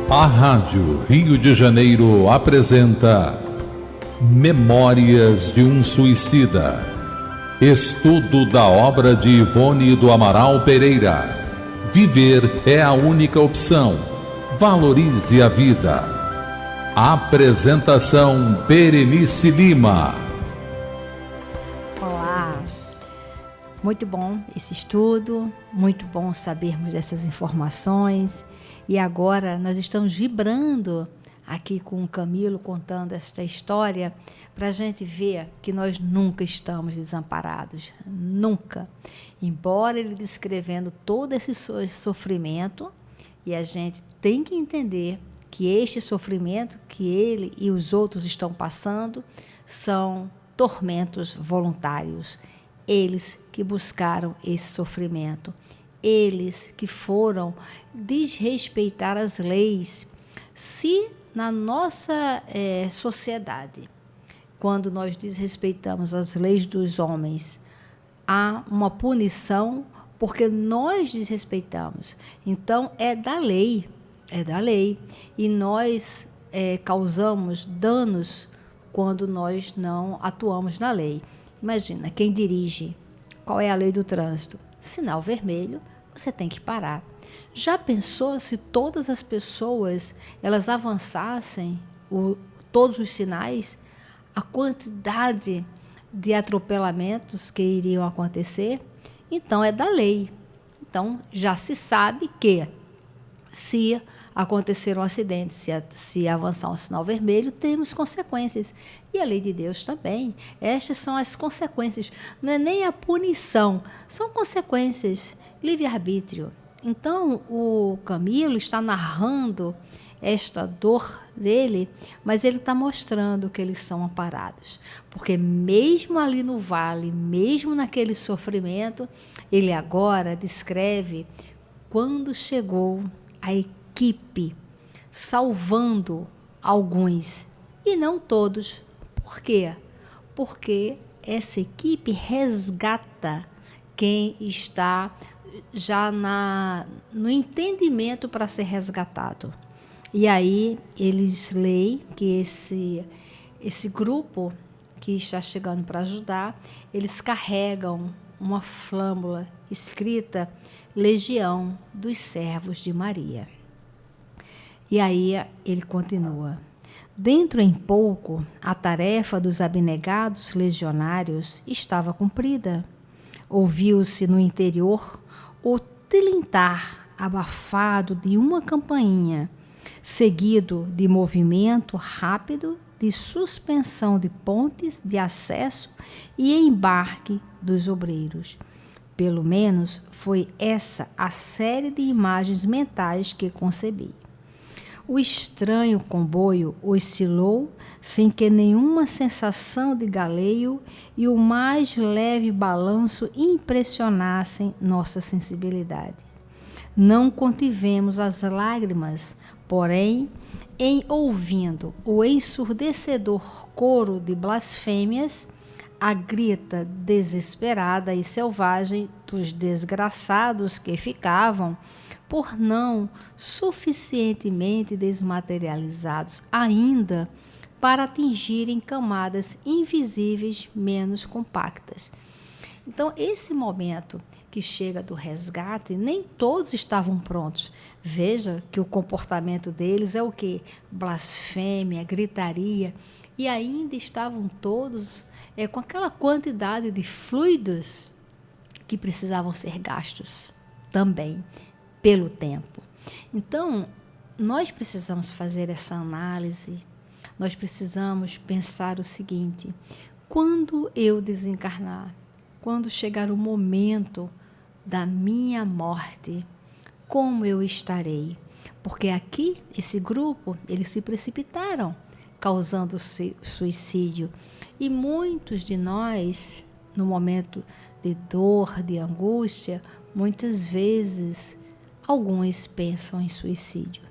A Rádio Rio de Janeiro apresenta Memórias de um Suicida. Estudo da obra de Ivone do Amaral Pereira. Viver é a única opção. Valorize a vida. Apresentação Berenice Lima. Olá, muito bom esse estudo, muito bom sabermos dessas informações. E agora nós estamos vibrando aqui com o Camilo, contando esta história, para a gente ver que nós nunca estamos desamparados, nunca. Embora ele descrevendo todo esse sofrimento, e a gente tem que entender que este sofrimento que ele e os outros estão passando são tormentos voluntários. Eles que buscaram esse sofrimento, eles que foram desrespeitar as leis. Se na nossa sociedade, quando nós desrespeitamos as leis dos homens, há uma punição porque nós desrespeitamos. Então, é da lei. E nós causamos danos quando nós não atuamos na lei. Imagina, quem dirige, qual é a lei do trânsito? Sinal vermelho, você tem que parar. Já pensou se todas as pessoas elas avançassem todos os sinais, a quantidade de atropelamentos que iriam acontecer? Então, é da lei. Então, já se sabe que se acontecer um acidente, se avançar um sinal vermelho, temos consequências. E a lei de Deus também. Estas são as consequências. Não é nem a punição, são consequências. Livre-arbítrio. Então, o Camilo está narrando esta dor dele, mas ele está mostrando que eles são amparados. Porque mesmo ali no vale, mesmo naquele sofrimento, ele agora descreve quando chegou a equipe salvando alguns e não todos. Por quê? Porque essa equipe resgata quem está já no entendimento para ser resgatado. E aí eles leem que esse grupo que está chegando para ajudar, eles carregam uma flâmula escrita Legião dos Servos de Maria. E aí ele continua. Dentro em pouco, a tarefa dos abnegados legionários estava cumprida. Ouviu-se no interior o tilintar abafado de uma campainha, seguido de movimento rápido de suspensão de pontes de acesso e embarque dos obreiros. Pelo menos foi essa a série de imagens mentais que concebi. O estranho comboio oscilou sem que nenhuma sensação de galeio e o mais leve balanço impressionassem nossa sensibilidade. Não contivemos as lágrimas, porém, em ouvindo o ensurdecedor coro de blasfêmias, a grita desesperada e selvagem dos desgraçados que ficavam, por não suficientemente desmaterializados ainda para atingirem camadas invisíveis menos compactas. Então, esse momento que chega do resgate, nem todos estavam prontos. Veja que o comportamento deles é o quê? Blasfêmia, gritaria, e ainda estavam todos com aquela quantidade de fluidos que precisavam ser gastos também pelo tempo. Então, nós precisamos fazer essa análise, nós precisamos pensar o seguinte: quando eu desencarnar, quando chegar o momento da minha morte, como eu estarei? Porque aqui, esse grupo, eles se precipitaram, causando suicídio. E muitos de nós, no momento de dor, de angústia, muitas vezes, alguns pensam em suicídio.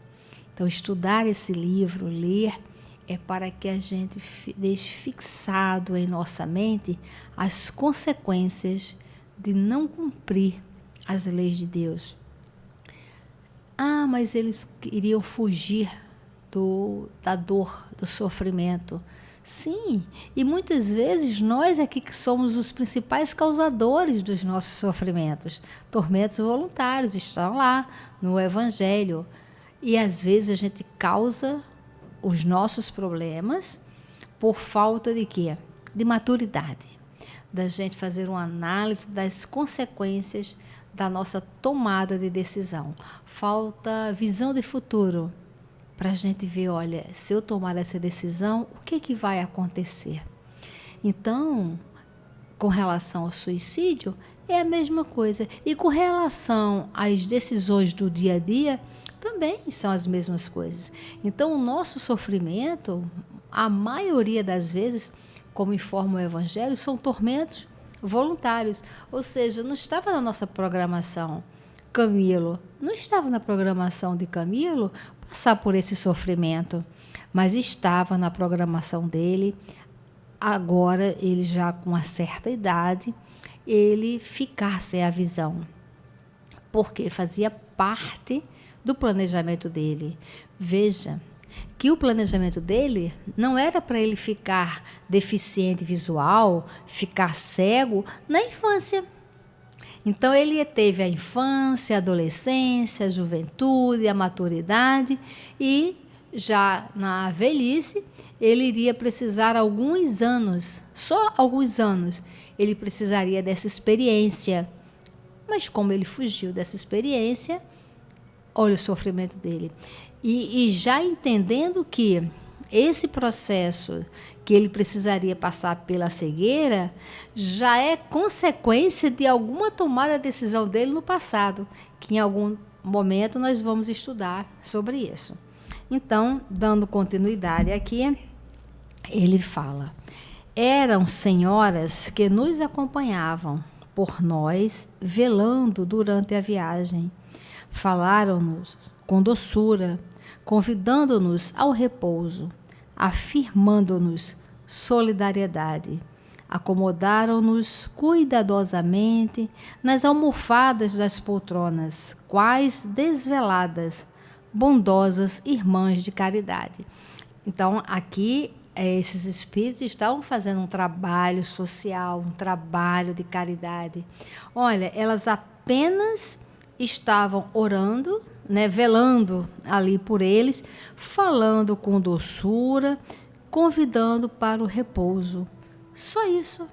Então, estudar esse livro, ler, é para que a gente deixe fixado em nossa mente as consequências de não cumprir as leis de Deus. mas eles queriam fugir da dor, do sofrimento. Sim, e muitas vezes nós é que somos os principais causadores dos nossos sofrimentos. Tormentos voluntários estão lá no Evangelho. E às vezes a gente causa os nossos problemas por falta de quê? De maturidade. Da gente fazer uma análise das consequências da nossa tomada de decisão. Falta visão de futuro para a gente ver, olha, se eu tomar essa decisão, o que vai acontecer? Então, com relação ao suicídio, é a mesma coisa. E com relação às decisões do dia a dia, também são as mesmas coisas. Então, o nosso sofrimento, a maioria das vezes, como informa o Evangelho, são tormentos voluntários. Ou seja, não estava na nossa programação. Camilo, não estava na programação de Camilo passar por esse sofrimento, mas estava na programação dele. Agora, ele já com uma certa idade, ele ficar sem a visão, porque fazia parte do planejamento dele. Veja que o planejamento dele não era para ele ficar deficiente visual, ficar cego na infância. Então, ele teve a infância, a adolescência, a juventude, a maturidade e já na velhice ele iria precisar alguns anos, só alguns anos, ele precisaria dessa experiência. Mas como ele fugiu dessa experiência, olha o sofrimento dele. E já entendendo que esse processo que ele precisaria passar pela cegueira já é consequência de alguma tomada de decisão dele no passado, que em algum momento nós vamos estudar sobre isso. Então, dando continuidade aqui, ele fala: eram senhoras que nos acompanhavam por nós, velando durante a viagem. Falaram-nos com doçura, convidando-nos ao repouso, afirmando-nos solidariedade. Acomodaram-nos cuidadosamente nas almofadas das poltronas, quais desveladas, bondosas irmãs de caridade. Então, aqui, esses espíritos estavam fazendo um trabalho social, um trabalho de caridade. Olha, elas apenas estavam orando, né, velando ali por eles, falando com doçura, convidando para o repouso. Só isso.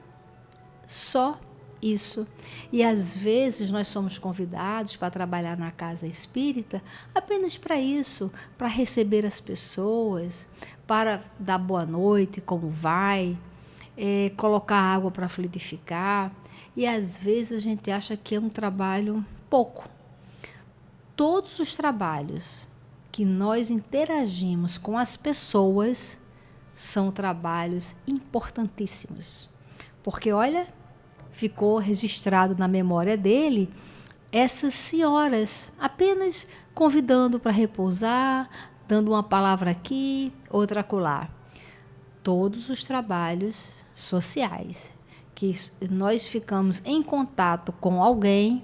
Só isso. E às vezes nós somos convidados para trabalhar na casa espírita apenas para isso, para receber as pessoas, para dar boa noite, como vai, colocar água para fluidificar. E às vezes a gente acha que é um trabalho pouco. Todos os trabalhos que nós interagimos com as pessoas são trabalhos importantíssimos. Porque, olha, ficou registrado na memória dele essas senhoras apenas convidando para repousar, dando uma palavra aqui, outra acolá. Todos os trabalhos sociais que nós ficamos em contato com alguém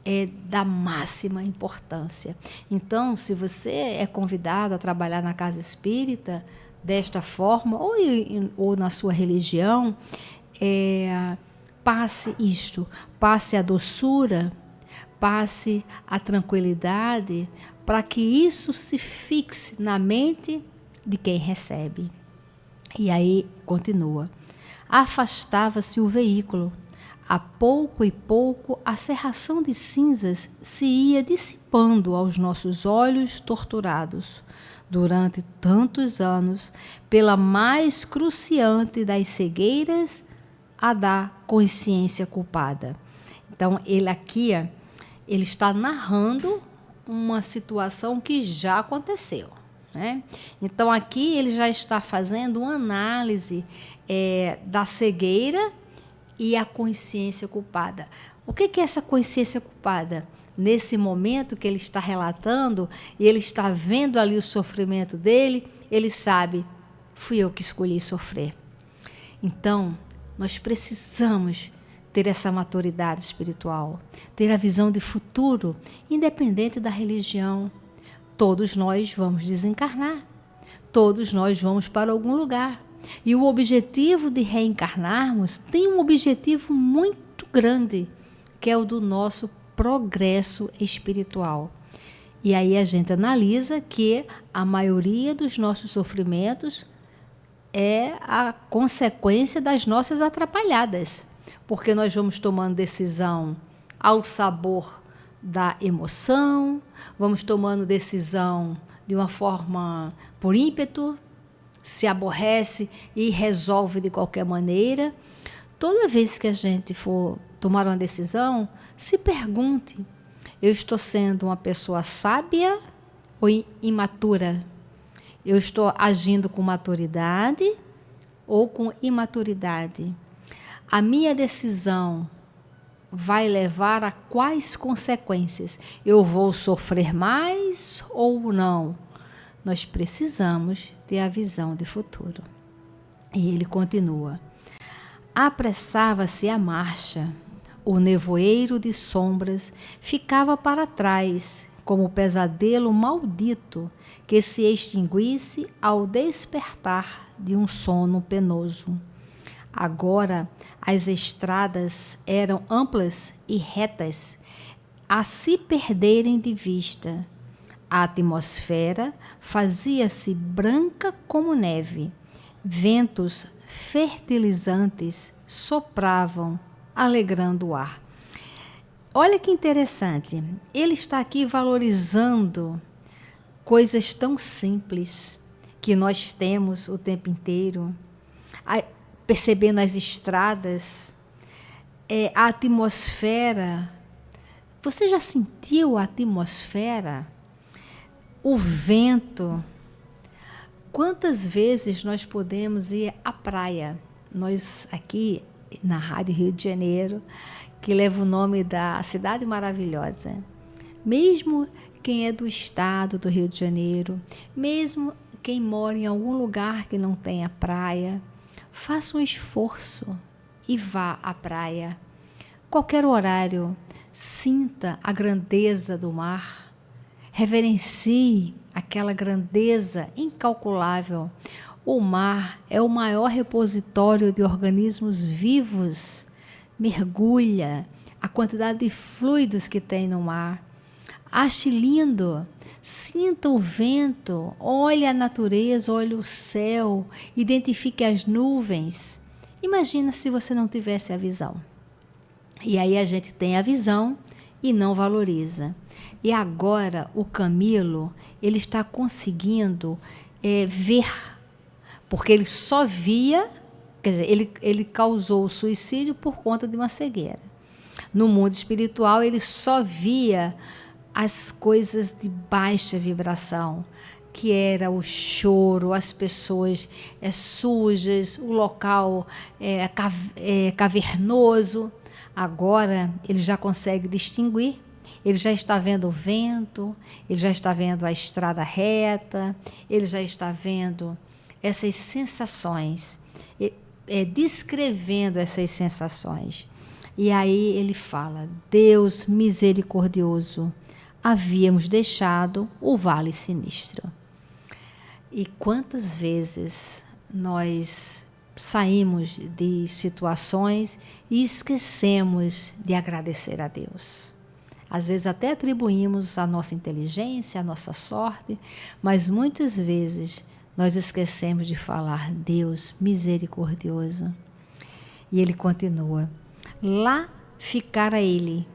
é da máxima importância. Então, se você é convidado a trabalhar na casa espírita desta forma, ou na sua religião, passe isto, passe a doçura, passe a tranquilidade, para que isso se fixe na mente de quem recebe. E aí, continua. Afastava-se o veículo. A pouco e pouco, a cerração de cinzas se ia dissipando aos nossos olhos torturados, durante tantos anos, pela mais cruciante das cegueiras, a da consciência culpada. Então, ele aqui, ele está narrando uma situação que já aconteceu, né? Então, aqui ele já está fazendo uma análise da cegueira e a consciência culpada. O que é essa consciência culpada? Nesse momento que ele está relatando, e ele está vendo ali o sofrimento dele, ele sabe, fui eu que escolhi sofrer. Então, nós precisamos ter essa maturidade espiritual, ter a visão de futuro, independente da religião. Todos nós vamos desencarnar. Todos nós vamos para algum lugar. E o objetivo de reencarnarmos tem um objetivo muito grande, que é o do nosso progresso espiritual. E aí a gente analisa que a maioria dos nossos sofrimentos é a consequência das nossas atrapalhadas, porque nós vamos tomando decisão ao sabor da emoção, vamos tomando decisão de uma forma por ímpeto, se aborrece e resolve de qualquer maneira. Toda vez que a gente for tomar uma decisão, se pergunte: eu estou sendo uma pessoa sábia ou imatura? Eu estou agindo com maturidade ou com imaturidade? A minha decisão vai levar a quais consequências? Eu vou sofrer mais ou não? Nós precisamos ter a visão de futuro. E ele continua: apressava-se a marcha. O nevoeiro de sombras ficava para trás, como pesadelo maldito que se extinguisse ao despertar de um sono penoso. Agora as estradas eram amplas e retas, a se perderem de vista. A atmosfera fazia-se branca como neve. Ventos fertilizantes sopravam, alegrando o ar. Olha que interessante, ele está aqui valorizando coisas tão simples que nós temos o tempo inteiro, percebendo as estradas, a atmosfera. Você já sentiu a atmosfera? O vento. Quantas vezes nós podemos ir à praia? Nós aqui na Rádio Rio de Janeiro, que leva o nome da cidade maravilhosa. Mesmo quem é do estado do Rio de Janeiro, mesmo quem mora em algum lugar que não tenha praia, faça um esforço e vá à praia. Qualquer horário, sinta a grandeza do mar, reverencie aquela grandeza incalculável. O mar é o maior repositório de organismos vivos. Mergulha a quantidade de fluidos que tem no mar. Ache lindo, sinta o vento, olhe a natureza, olhe o céu, identifique as nuvens. Imagina se você não tivesse a visão. E aí a gente tem a visão e não valoriza. E agora o Camilo, ele está conseguindo ver, porque ele só via, quer dizer, ele causou o suicídio por conta de uma cegueira. No mundo espiritual, ele só via as coisas de baixa vibração, que era o choro, as pessoas sujas, o local cavernoso. Agora ele já consegue distinguir, ele já está vendo o vento, ele já está vendo a estrada reta, ele já está vendo essas sensações, descrevendo essas sensações. E aí ele fala: Deus misericordioso, havíamos deixado o vale sinistro. E quantas vezes nós saímos de situações e esquecemos de agradecer a Deus. Às vezes até atribuímos a nossa inteligência, a nossa sorte, mas muitas vezes nós esquecemos de falar: Deus misericordioso. E ele continua: lá ficara ele,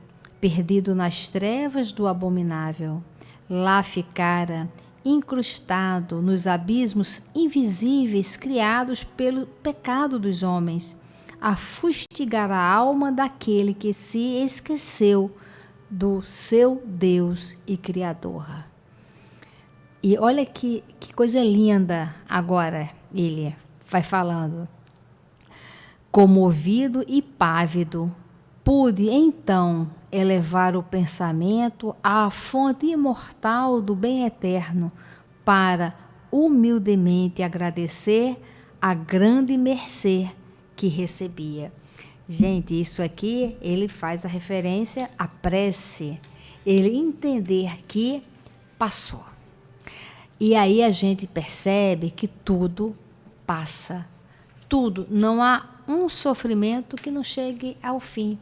perdido nas trevas do abominável. Lá ficara incrustado nos abismos invisíveis criados pelo pecado dos homens, a fustigar a alma daquele que se esqueceu do seu Deus e Criador. E olha que coisa linda agora ele vai falando. Comovido e pávido, pude então elevar o pensamento à fonte imortal do bem eterno para humildemente agradecer a grande mercê que recebia. Gente, isso aqui ele faz a referência à prece, ele entender que passou. E aí a gente percebe que tudo passa. Tudo. Não há um sofrimento que não chegue ao fim.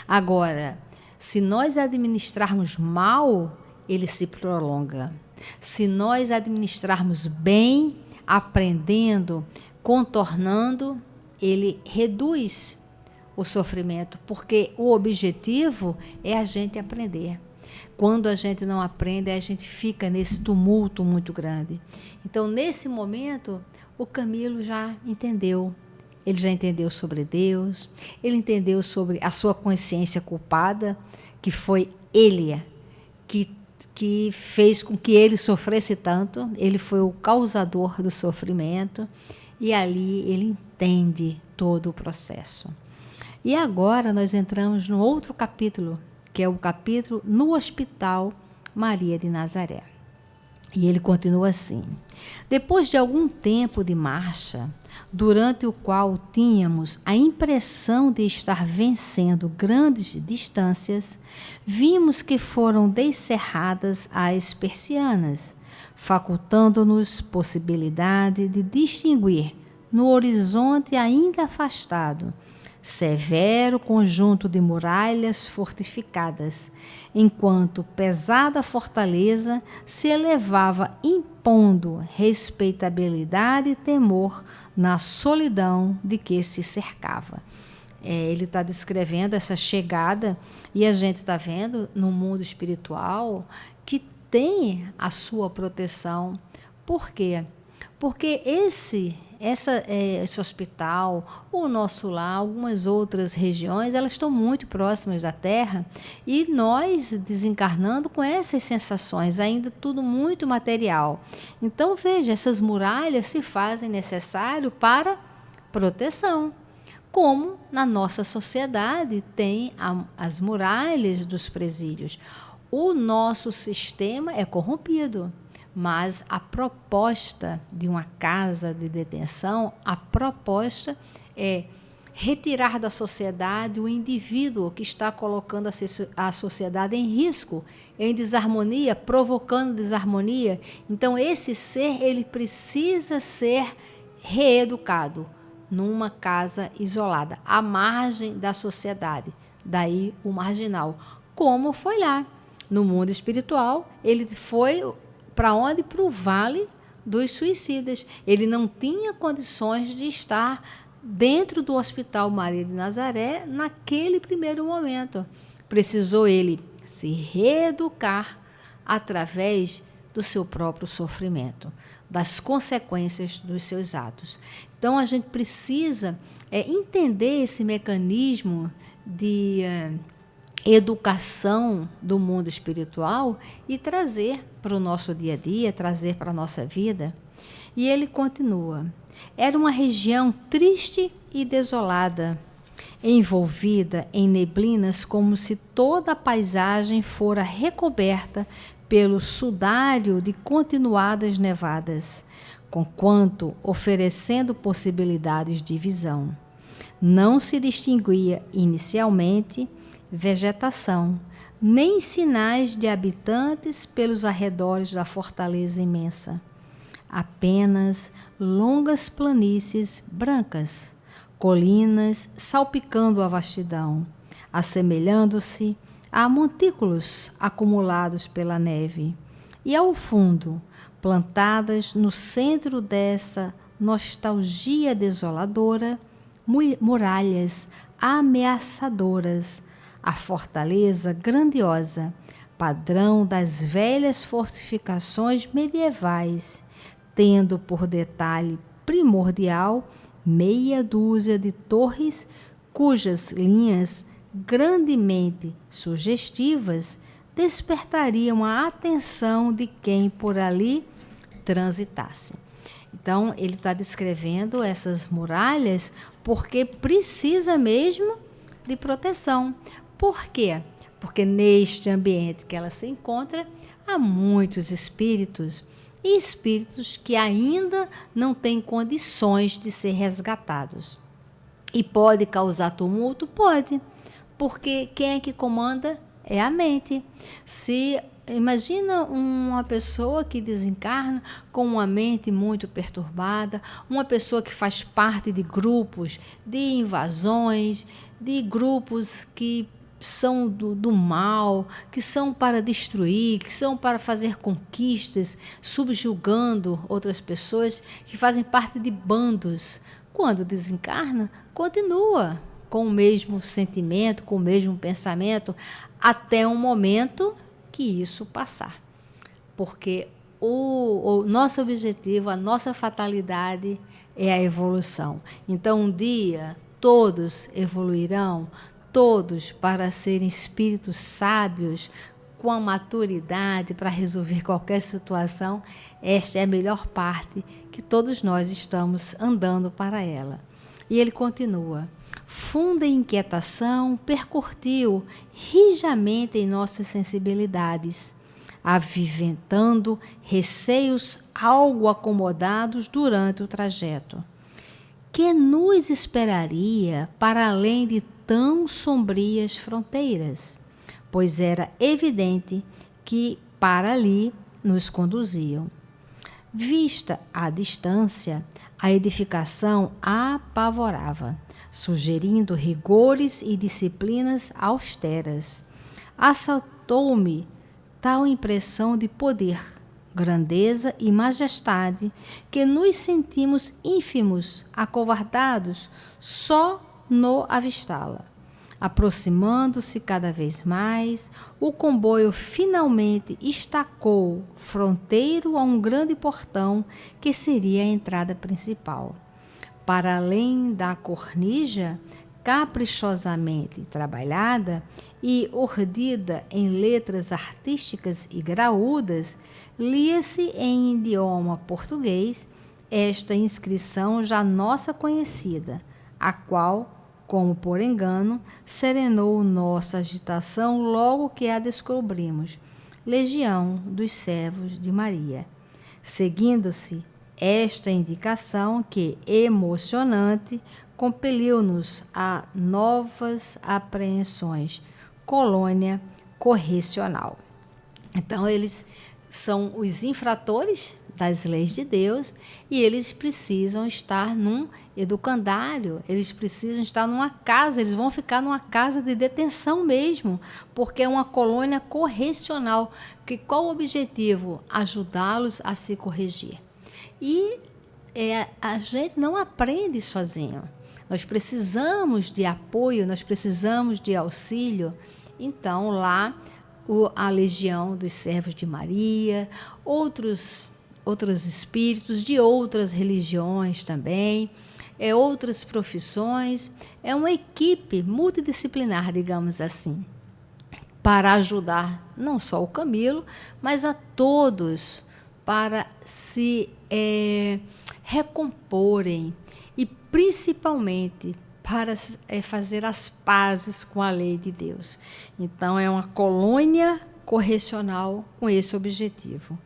Agora, se nós administrarmos mal, ele se prolonga. Se nós administrarmos bem, aprendendo, contornando, ele reduz o sofrimento, porque o objetivo é a gente aprender. Quando a gente não aprende, a gente fica nesse tumulto muito grande. Então, nesse momento, o Camilo já entendeu. Ele já entendeu sobre Deus, ele entendeu sobre a sua consciência culpada, que foi ele que fez com que ele sofresse tanto. Ele foi o causador do sofrimento, e ali ele entende todo o processo. E agora nós entramos no outro capítulo, que é o capítulo No Hospital Maria de Nazaré. E ele continua assim: depois de algum tempo de marcha, durante o qual tínhamos a impressão de estar vencendo grandes distâncias, vimos que foram descerradas as persianas, facultando-nos possibilidade de distinguir no horizonte ainda afastado severo conjunto de muralhas fortificadas, enquanto pesada fortaleza se elevava impondo respeitabilidade e temor na solidão de que se cercava. Ele está descrevendo essa chegada, e a gente está vendo no mundo espiritual que tem a sua proteção. Por quê? Porque esse hospital, o nosso lar, algumas outras regiões, elas estão muito próximas da Terra, e nós desencarnando com essas sensações, ainda tudo muito material. Então, veja, essas muralhas se fazem necessário para proteção. Como na nossa sociedade tem as muralhas dos presídios. O nosso sistema é corrompido. Mas a proposta de uma casa de detenção, a proposta é retirar da sociedade o indivíduo que está colocando a sociedade em risco, em desarmonia, provocando desarmonia. Então, esse ser, ele precisa ser reeducado numa casa isolada, à margem da sociedade. Daí o marginal. Como foi lá no mundo espiritual, ele foi para onde? Para o Vale dos Suicidas. Ele não tinha condições de estar dentro do Hospital Maria de Nazaré naquele primeiro momento. Precisou ele se reeducar através do seu próprio sofrimento, das consequências dos seus atos. Então, a gente precisa entender esse mecanismo de educação do mundo espiritual e trazer para o nosso dia a dia, trazer para a nossa vida. E ele continua: era uma região triste e desolada, envolvida em neblinas, como se toda a paisagem fora recoberta pelo sudário de continuadas nevadas, conquanto oferecendo possibilidades de visão. Não se distinguia inicialmente vegetação, nem sinais de habitantes pelos arredores da fortaleza imensa. Apenas longas planícies brancas, colinas salpicando a vastidão, assemelhando-se a montículos acumulados pela neve. E ao fundo, plantadas no centro dessa nostalgia desoladora, muralhas ameaçadoras, a fortaleza grandiosa, padrão das velhas fortificações medievais, tendo por detalhe primordial meia dúzia de torres cujas linhas grandemente sugestivas despertariam a atenção de quem por ali transitasse. Então, ele está descrevendo essas muralhas porque precisa mesmo de proteção. Por quê? Porque neste ambiente que ela se encontra, há muitos espíritos, e espíritos que ainda não têm condições de ser resgatados. E pode causar tumulto? Pode, porque quem é que comanda É a mente. Se imagina uma pessoa que desencarna com uma mente muito perturbada, uma pessoa que faz parte de grupos de invasões, de grupos que são do mal, que são para destruir, que são para fazer conquistas, subjugando outras pessoas, que fazem parte de bandos. Quando desencarna, continua com o mesmo sentimento, com o mesmo pensamento, até um momento que isso passar. Porque o nosso objetivo, a nossa fatalidade é a evolução. Então, um dia, todos evoluirão, todos para serem espíritos sábios, com a maturidade para resolver qualquer situação. Esta é a melhor parte, que todos nós estamos andando para ela. E ele continua: funda inquietação percutiu rijamente em nossas sensibilidades, aviventando receios algo acomodados durante o trajeto. Que nos esperaria para além de tão sombrias fronteiras? Pois era evidente que para ali nos conduziam. Vista à distância, a edificação apavorava, sugerindo rigores e disciplinas austeras. Assaltou-me tal impressão de poder, grandeza e majestade que nos sentimos ínfimos, acovardados, só no avistá-la. Aproximando-se cada vez mais, o comboio finalmente estacou fronteiro a um grande portão que seria a entrada principal. Para além da cornija, caprichosamente trabalhada e ordida em letras artísticas e graúdas, lia-se em idioma português esta inscrição já nossa conhecida, a qual, como por engano, serenou nossa agitação logo que a descobrimos: Legião dos Servos de Maria. Seguindo-se esta indicação que, emocionante, compeliu-nos a novas apreensões: colônia correcional. Então, eles são os infratores das leis de Deus e eles precisam estar num educandário, eles precisam estar numa casa, eles vão ficar numa casa de detenção mesmo, porque é uma colônia correcional. Qual o objetivo? Ajudá-los a se corrigir. E a gente não aprende sozinho. Nós precisamos de apoio, nós precisamos de auxílio. Então, lá, a Legião dos Servos de Maria, outros espíritos de outras religiões também, outras profissões, é uma equipe multidisciplinar, digamos assim, para ajudar não só o Camilo, mas a todos para se recomporem e principalmente para fazer as pazes com a lei de Deus. Então, é uma colônia correcional com esse objetivo.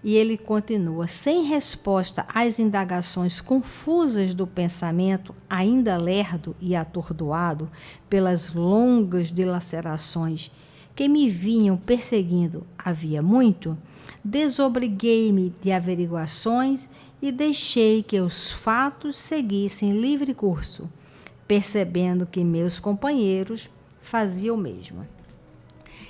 E ele continua: sem resposta às indagações confusas do pensamento, ainda lerdo e atordoado pelas longas dilacerações que me vinham perseguindo havia muito, desobriguei-me de averiguações e deixei que os fatos seguissem livre curso, percebendo que meus companheiros faziam o mesmo.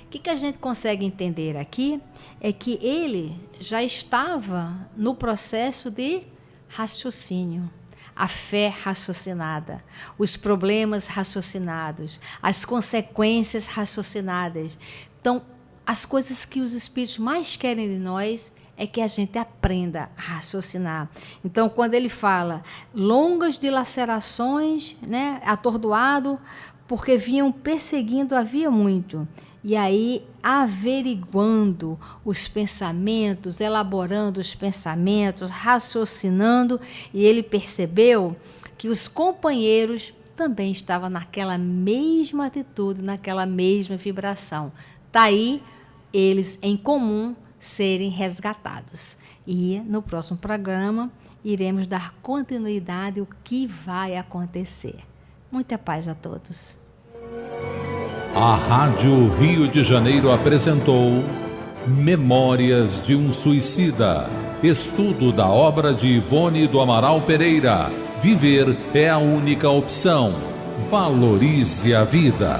O que a gente consegue entender aqui é que ele já estava no processo de raciocínio, a fé raciocinada, os problemas raciocinados, as consequências raciocinadas. Então, as coisas que os espíritos mais querem de nós é que a gente aprenda a raciocinar. Então, quando ele fala longas dilacerações, né, atordoado, porque vinham perseguindo havia muito. E aí, averiguando os pensamentos, elaborando os pensamentos, raciocinando, e ele percebeu que os companheiros também estavam naquela mesma atitude, naquela mesma vibração. Está aí eles em comum serem resgatados. E no próximo programa iremos dar continuidade ao que vai acontecer. Muita paz a todos. A Rádio Rio de Janeiro apresentou Memórias de um Suicida. Estudo da obra de Ivone do Amaral Pereira. Viver é a única opção. Valorize a vida.